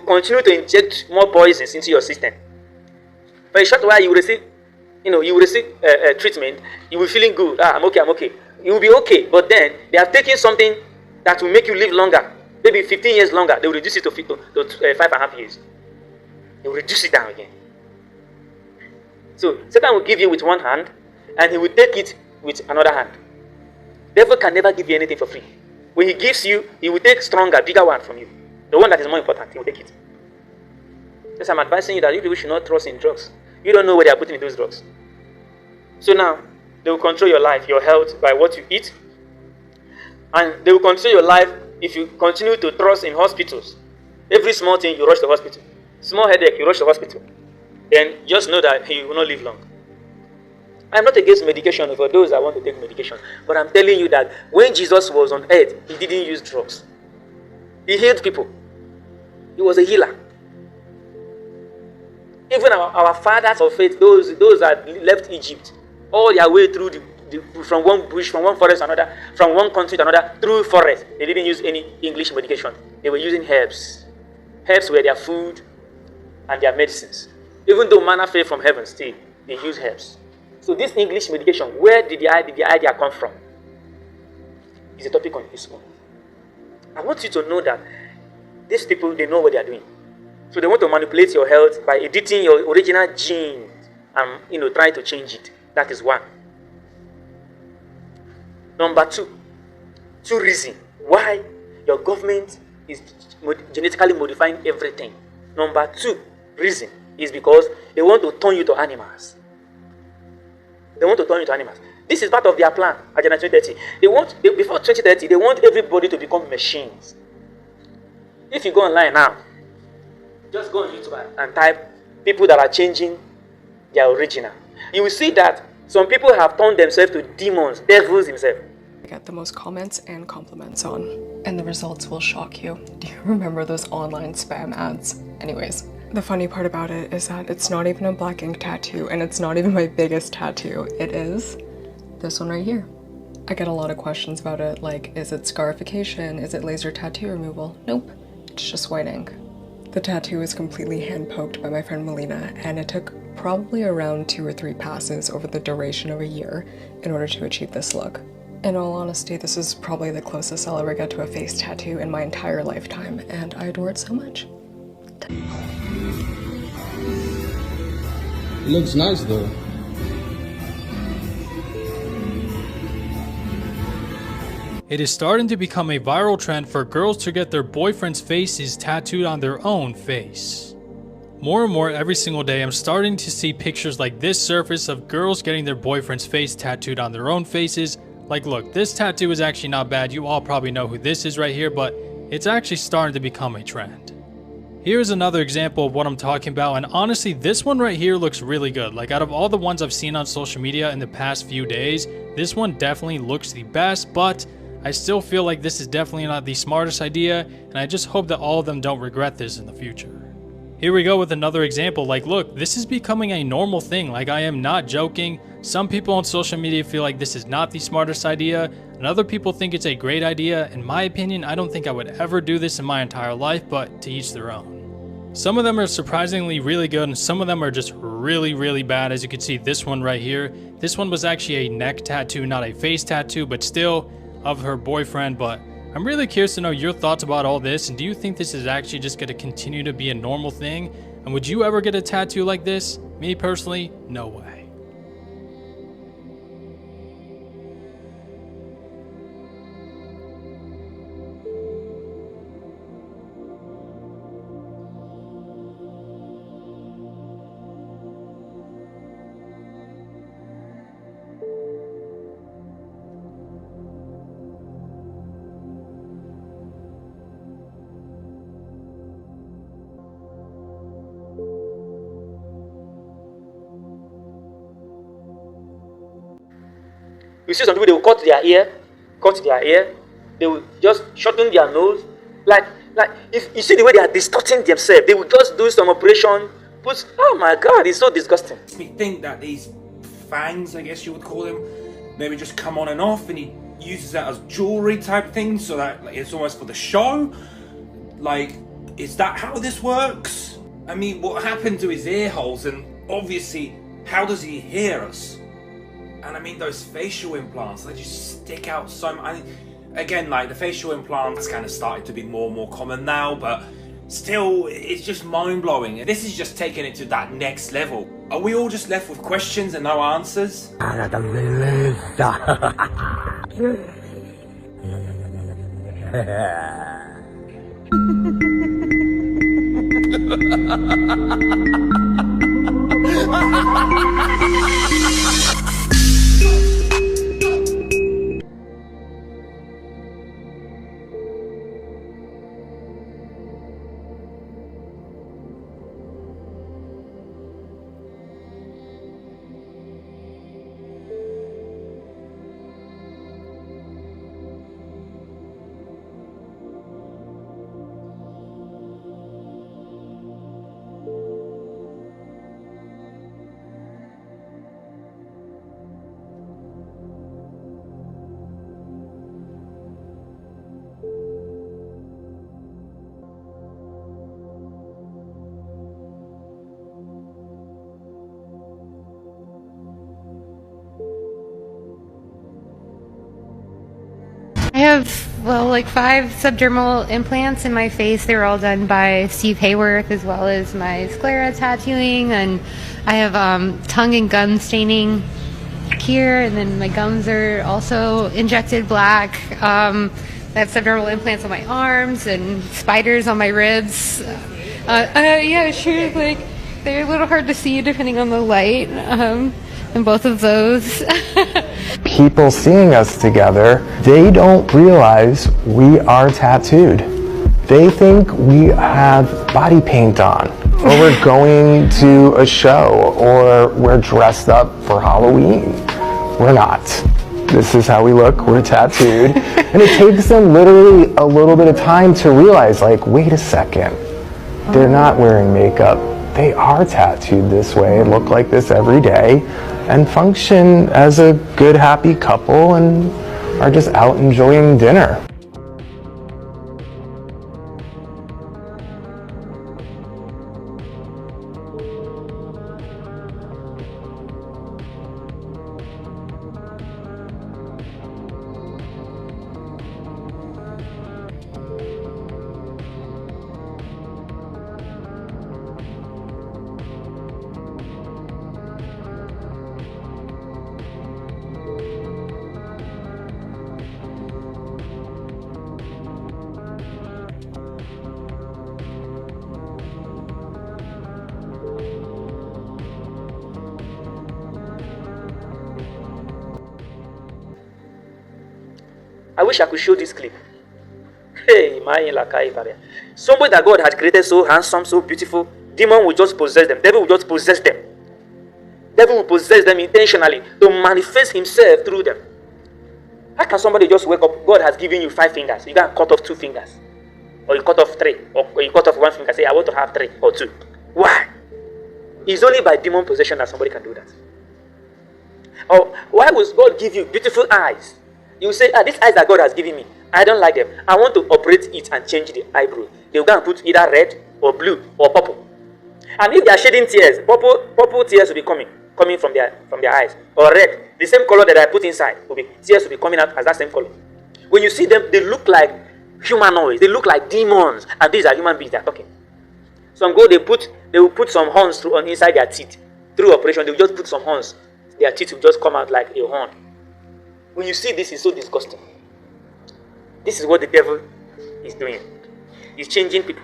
Continue to inject more poisons into your system. For a short while, you will receive, treatment. You will be feeling good. I'm okay. You will be okay. But then they are taking something that will make you live longer, maybe 15 years longer. They will reduce it to 5.5 years. They will reduce it down again. So Satan will give you with one hand, and he will take it with another hand. Devil can never give you anything for free. When he gives you, he will take stronger, bigger one from you. The one that is more important, he will take it. Yes, I'm advising you that you people should not trust in drugs. You don't know where they are putting in those drugs. So now, they will control your life, your health, by what you eat. And they will control your life if you continue to trust in hospitals. Every small thing, you rush to the hospital. Small headache, you rush to the hospital. Then just know that you will not live long. I'm not against medication for those that want to take medication. But I'm telling you that when Jesus was on earth, he didn't use drugs. He healed people. He was a healer. Even our fathers of faith, those that left Egypt, all their way through from one bush, from one forest to another, from one country to another, through forest, they didn't use any English medication. They were using herbs. Herbs were their food and their medicines. Even though manna fell from heaven, still they use herbs. So this English medication, where did the idea come from? It's a topic on its own. I want you to know that these people, they know what they are doing. So they want to manipulate your health by editing your original gene and trying to change it. That is one. Number two reason why your government is genetically modifying everything. Number 2 reason is because they want to turn you to animals. They want to turn you to animals. This is part of their plan, Agenda 2030. Before 2030, they want everybody to become machines. If you go online now, just go on YouTube and type people that are changing their original. You will see that some people have turned themselves to demons, devils himself. I get the most comments and compliments on, and the results will shock you. Do you remember those online spam ads? Anyways, the funny part about it is that it's not even a black ink tattoo, and it's not even my biggest tattoo. It is this one right here. I get a lot of questions about it, like, is it scarification? Is it laser tattoo removal? Nope, it's just white ink. The tattoo is completely hand-poked by my friend Melina, and it took probably around 2 or 3 passes over the duration of a year in order to achieve this look. In all honesty, this is probably the closest I'll ever get to a face tattoo in my entire lifetime, and I adore it so much. It looks nice though. It is starting to become a viral trend for girls to get their boyfriend's faces tattooed on their own face. More and more every single day, I'm starting to see pictures like this surface of girls getting their boyfriend's face tattooed on their own faces. Like, look, this tattoo is actually not bad. You all probably know who this is right here, but it's actually starting to become a trend. Here's another example of what I'm talking about, and honestly, this one right here looks really good. Like, out of all the ones I've seen on social media in the past few days, this one definitely looks the best, but I still feel like this is definitely not the smartest idea, and I just hope that all of them don't regret this in the future. Here we go with another example. Like, look, this is becoming a normal thing. Like, I am not joking. Some people on social media feel like this is not the smartest idea, and other people think it's a great idea. In my opinion, I don't think I would ever do this in my entire life, but to each their own. Some of them are surprisingly really good, and some of them are just really, really bad. As you can see, this one right here. This one was actually a neck tattoo, not a face tattoo, but still of her boyfriend. But I'm really curious to know your thoughts about all this, and do you think this is actually just going to continue to be a normal thing? And would you ever get a tattoo like this? Me personally, no way. You see some people, they will cut their ear. They will just shorten their nose. Like if you see the way they are distorting themselves, they will just do some operation. Oh my God, it's so disgusting. We think that these fangs, I guess you would call them, maybe just come on and off, and he uses that as jewelry type thing, so that like, it's almost for the show. Like, is that how this works? I mean, what happened to his ear holes, and obviously, how does he hear us? And I mean, those facial implants, they just stick out so much. Again, like the facial implants kind of started to be more and more common now, but still, it's just mind-blowing. This is just taking it to that next level. Are we all just left with questions and no answers? I have, like 5 subdermal implants in my face. They were all done by Steve Hayworth, as well as my sclera tattooing, and I have tongue and gum staining here, and then my gums are also injected black. I have subdermal implants on my arms and spiders on my ribs. Yeah, sure, like they're a little hard to see depending on the light, and both of those. People seeing us together, they don't realize we are tattooed. They think we have body paint on, or we're going to a show, or we're dressed up for Halloween. We're not. This is how we look, we're tattooed. And it takes them literally a little bit of time to realize, like, wait a second, they're not wearing makeup. They are tattooed this way, look like this every day, and function as a good, happy couple, and are just out enjoying dinner. I wish I could show this clip. Hey, somebody that God has created so handsome, so beautiful, demon will just possess them. Devil will just possess them. Devil will possess them intentionally to manifest himself through them. How can somebody just wake up? God has given you 5 fingers. You can cut off 2 fingers. Or you cut off 3. Or you cut off 1 finger. Say, I want to have 3 or 2. Why? It's only by demon possession that somebody can do that. Or why would God give you beautiful eyes? You say, these eyes that God has given me, I don't like them. I want to operate it and change the eyebrow. They'll go and put either red or blue or purple. And if they are shedding tears, purple tears will be coming from their eyes. Or red, the same color that I put inside, tears will be coming out as that same color. When you see them, they look like humanoids. They look like demons. And these are human beings that are talking. Some go, they will put some horns on inside their teeth. Through operation, they will just put some horns. Their teeth will just come out like a horn. When you see this, it's so disgusting. This is what the devil is doing. He's changing people.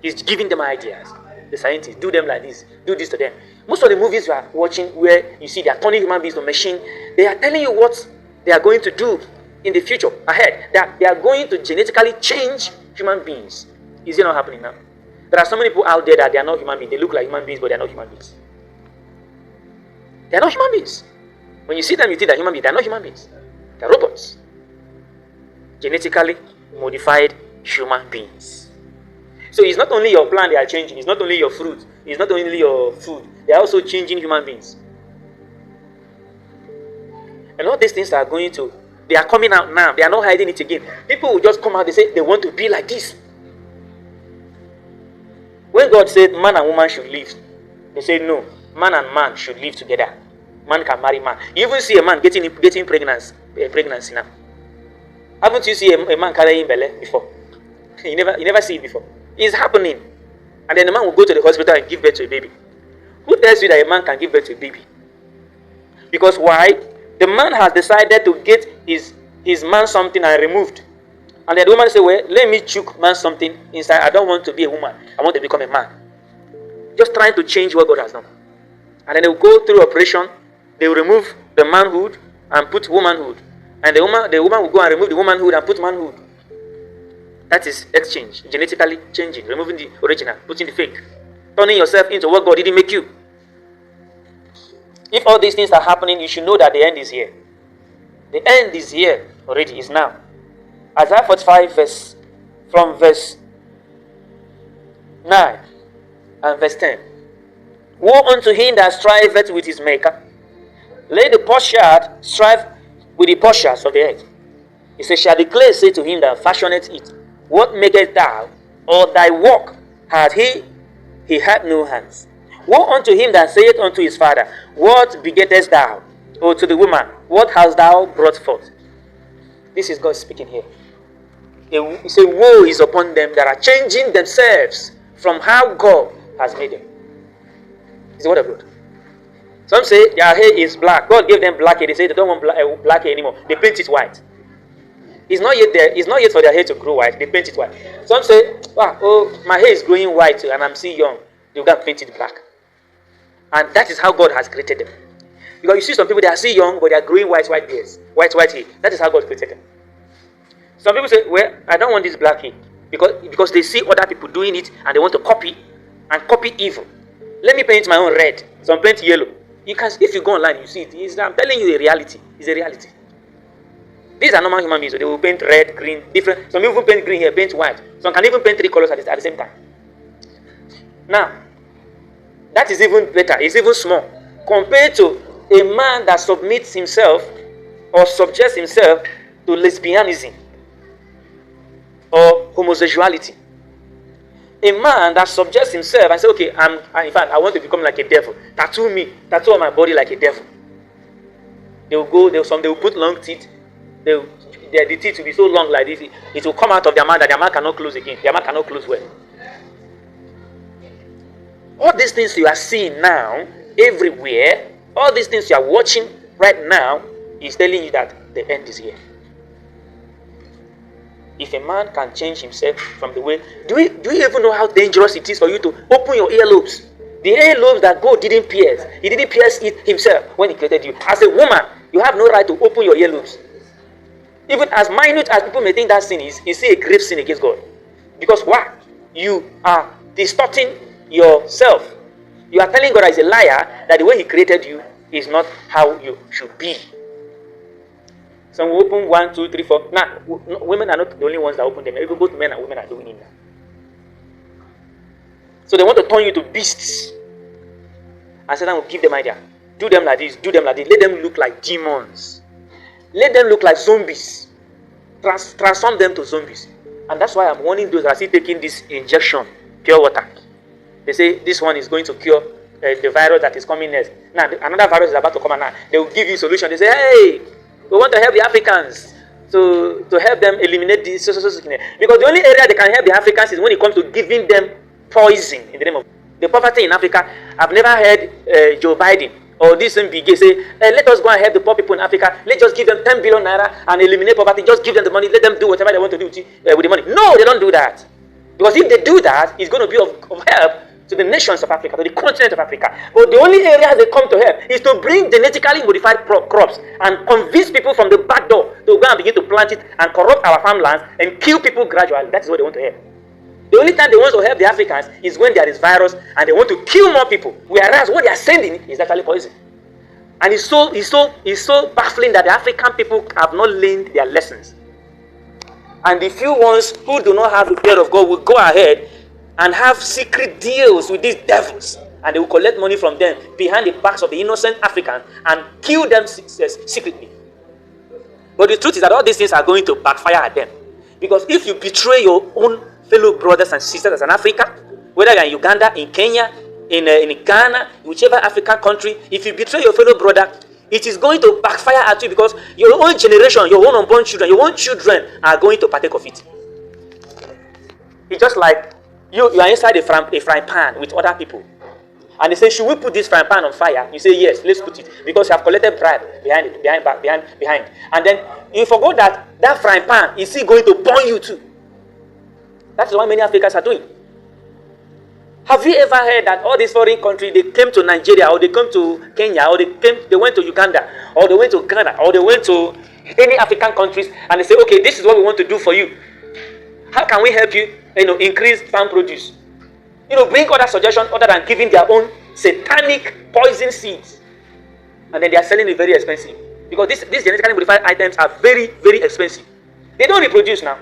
He's giving them ideas. The scientists, do them like this. Do this to them. Most of the movies you are watching where you see they are turning human beings to machine, they are telling you what they are going to do in the future, ahead. They are going to genetically change human beings. Is it not happening now? There are so many people out there that they are not human beings. They look like human beings, but they are not human beings. They are not human beings. When you see them, you think they're human beings. They're not human beings. They're robots. Genetically modified human beings. So it's not only your plant they are changing. It's not only your fruit. It's not only your food. They are also changing human beings. And all these things are going to, they are coming out now. They are not hiding it again. People will just come out, they say they want to be like this. When God said man and woman should live, they say no, man and man should live together. Man can marry man. You even see a man getting pregnancy now. Haven't you seen a man carrying belly before? You never see it before. It's happening. And then the man will go to the hospital and give birth to a baby. Who tells you that a man can give birth to a baby? Because why? The man has decided to get his man something and removed. And then the woman say, well, let me choke man something inside. I don't want to be a woman. I want to become a man. Just trying to change what God has done. And then they will go through operation. They will remove the manhood and put womanhood. And the woman will go and remove the womanhood and put manhood. That is exchange. Genetically changing. Removing the original. Putting the fake. Turning yourself into what God didn't make you. If all these things are happening, you should know that the end is here. The end is here already. Is now. Isaiah 45 from verse 9 and verse 10. Woe unto him that striveth with his maker. Let the potsherd strive with the potsherds of the earth. He says, shall the clay say to him that fashioneth it, what makest thou? Or thy work had he had no hands. Woe unto him that saith unto his father, what begettest thou? Or to the woman, what hast thou brought forth? This is God speaking here. He said, woe is upon them that are changing themselves from how God has made them. It's the word of God. Some say their hair is black. God gave them black hair. They say they don't want black hair anymore. They paint it white. It's not yet there. It's not yet for their hair to grow white. They paint it white. Some say, oh, my hair is growing white and I'm still young. They will go and paint it black. And that is how God has created them. Because you see some people, they are still young, but they are growing white hairs. White hair. That is how God created them. Some people say, well, I don't want this black hair. Because they see other people doing it and they want to copy and copy evil. Let me paint my own red. Some paint yellow. You can, if you go online, you see it. I'm telling you a reality. It's a reality. These are normal human beings. So they will paint red, green, different. Some people paint green here, paint white. Some can even paint 3 colors at the same time. Now, that is even better. It's even small. Compared to a man that submits himself or subjects himself to lesbianism or homosexuality. A man that subjects himself and says, okay, in fact, I want to become like a devil. Tattoo me. Tattoo on my body like a devil. They will go, they will put long teeth. The teeth will be so long like this. It will come out of their mouth that their mouth cannot close again. Their mouth cannot close well. All these things you are seeing now, everywhere, all these things you are watching right now, is telling you that the end is here. If a man can change himself from the way, do you even know how dangerous it is for you to open your earlobes? The earlobes that God didn't pierce. He didn't pierce it himself when he created you. As a woman, you have no right to open your earlobes. Even as minute as people may think that sin is, it's still a grave sin against God. Because why? You are distorting yourself. You are telling God as a liar that the way he created you is not how you should be. Some will open 1, 2, 3, 4. Now, women are not the only ones that open them. Even both men and women are doing it now. So they want to turn you to beasts. And Satan will give them idea. Do them like this, do them like this. Let them look like demons. Let them look like zombies. Transform them to zombies. And that's why I'm warning those that are still taking this injection, pure water. They say this one is going to cure the virus that is coming next. Now, another virus is about to come out now. They will give you a solution. They say, hey, we want to help the Africans to help them eliminate this sickness. Because the only area they can help the Africans is when it comes to giving them poison in the name of the poverty in Africa. I've never heard Joe Biden or this MBG say, let us go and help the poor people in Africa. Let's just give them 10 billion naira and eliminate poverty. Just give them the money. Let them do whatever they want to do with the money. No, they don't do that. Because if they do that, it's going to be of help to the nations of Africa, to the continent of Africa. But the only area they come to help is to bring genetically modified crops and convince people from the back door to go and begin to plant it and corrupt our farmlands and kill people gradually. That is what they want to help. The only time they want to help the Africans is when there is virus and they want to kill more people. Whereas what they are sending is actually poison. And it's so baffling that the African people have not learned their lessons. And the few ones who do not have the fear of God will go ahead and have secret deals with these devils. And they will collect money from them behind the backs of the innocent Africans and kill them secretly. But the truth is that all these things are going to backfire at them. Because if you betray your own fellow brothers and sisters as an African, whether you're in Uganda, in Kenya, in Ghana, whichever African country, if you betray your fellow brother, it is going to backfire at you because your own generation, your own unborn children, your own children are going to partake of it. It's just like you are inside a frying pan with other people. And they say, should we put this frying pan on fire? You say, yes, let's put it. Because you have collected bribe behind. And then you forgot that frying pan is still going to burn you too. That's what many Africans are doing. Have you ever heard that all these foreign countries, they came to Nigeria, or they came to Kenya, or they went to Uganda, or they went to Ghana, or they went to any African countries, and they say, okay, this is what we want to do for you. How can we help you, increase farm produce? Bring other suggestions other than giving their own satanic poison seeds. And then they are selling it very expensive. Because these genetically modified items are very, very expensive. They don't reproduce now.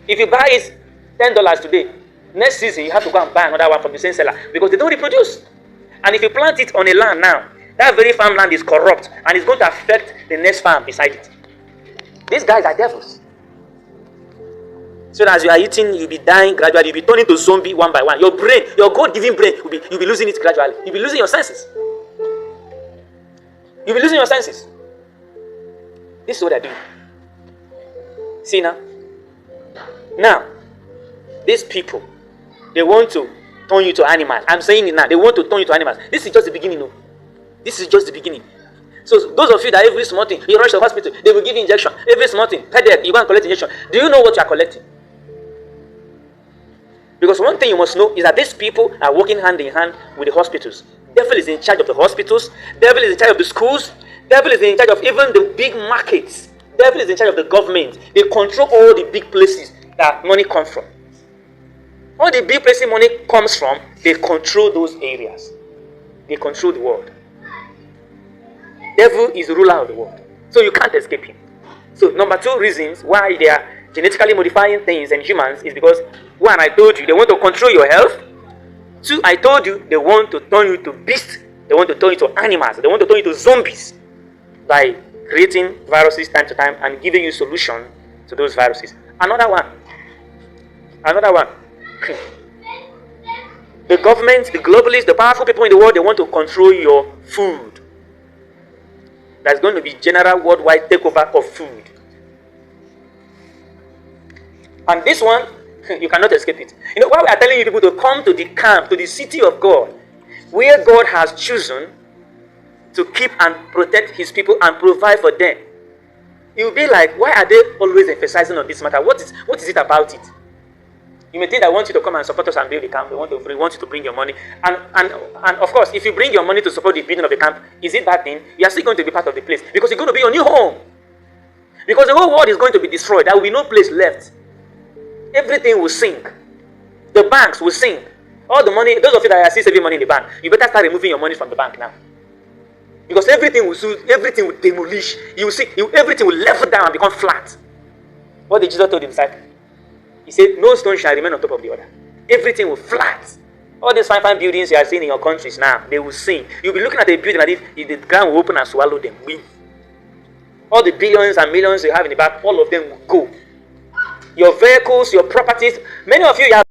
If you buy it $10 today, next season you have to go and buy another one from the same seller because they don't reproduce. And if you plant it on a land now, that very farmland is corrupt and it's going to affect the next farm beside it. These guys are devils. So as you are eating, you'll be dying gradually. You'll be turning to zombie one by one. Your brain, your God-given brain, you'll be losing it gradually. You'll be losing your senses. You'll be losing your senses. This is what they're doing. See now? Now, these people, they want to turn you to animals. I'm saying it now. They want to turn you to animals. This is just the beginning, no? This is just the beginning. So those of you that every small thing, you rush to the hospital, they will give you injection. Every small thing, headache, you go and collect injection. Do you know what you are collecting? Because one thing you must know is that these people are working hand in hand with the hospitals. Devil is in charge of the hospitals. Devil is in charge of the schools. Devil is in charge of even the big markets. Devil is in charge of the government. They control all the big places that money comes from. All the big places money comes from, they control those areas. They control the world. Devil is the ruler of the world. So you can't escape him. So number 2 reasons why they are genetically modifying things and humans is because, 1, I told you, they want to control your health. 2, I told you, they want to turn you to beasts. They want to turn you to animals. They want to turn you to zombies by creating viruses time to time and giving you solution to those viruses. Another one. The government, the globalists, the powerful people in the world, they want to control your food. There's going to be general worldwide takeover of food. And this one, you cannot escape it. Why we are telling you people to come to the camp, to the city of God, where God has chosen to keep and protect his people and provide for them. It will be like, why are they always emphasizing on this matter? What is it about it? You may think I want you to come and support us and build the camp. We want you to bring your money. And of course, if you bring your money to support the building of the camp, is it bad thing? You are still going to be part of the place because you're going to be your new home. Because the whole world is going to be destroyed. There will be no place left. Everything will sink. The banks will sink. All the money, those of you that are still saving money in the bank, you better start removing your money from the bank now. Because everything will demolish. You will see, everything will level down and become flat. What did Jesus tell the disciples? He said, no stone shall remain on top of the other. Everything will flat. All these fine buildings you are seeing in your countries now, they will sink. You'll be looking at a building as if the ground will open and swallow them. All the billions and millions you have in the bank, all of them will go. Your vehicles, your properties, many of you have